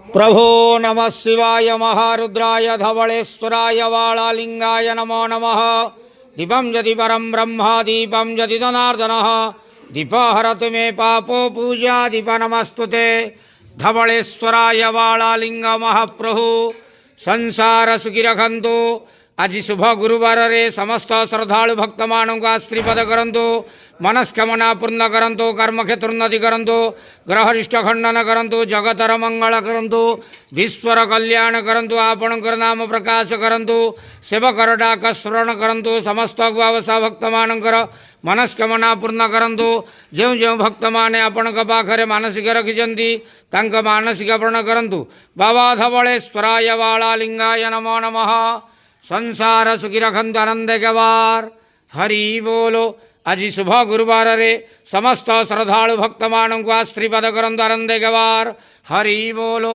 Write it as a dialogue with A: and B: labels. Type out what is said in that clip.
A: प्रभो नमः शिवाय महारुद्राय धवळेश्वराय वाळालिंगाय नमो नमः। दीपं यदि परं ब्रह्म दीपं यदि जनार्दनः दीपहरतु मे पापो पूजा दीप नमस्तुते। धवळेश्वराय वाळालिंग महाप्रभु संसार सुखी रखंतु। आज शुभ गुरुवार रे समस्त श्रद्धालु भक्त मानक आशीर्वाद करंतु। मनस्कामना पूर्ण करंतु। कर्मक्षेत्र उन्नति करंतु। ग्रहरिष्ट खंडन करंतु। जगतर मंगल करंतु। विश्वर कल्याण करंतु। आपणकर नाम प्रकाश करंतु। सेवकर डाक स्मरण करंतु। समस्त गुआवसा भक्त मानकर मनस्कामना पूर्ण करंतु। जो जो भक्त माने आपणक पाखरे मानसिक रखिजंती तांक मानसिक पूर्ण करंतु। बाबा धवळेश्वराय वाळालिंगाय नमो नमः। संसार सुखी रखंतु आनंद गवार हरि बोलो। आज शुभ गुरुवार रे समस्त श्रद्धालु भक्त मानक आशीर्वाद करंतु आनंद गवार हरि बोलो।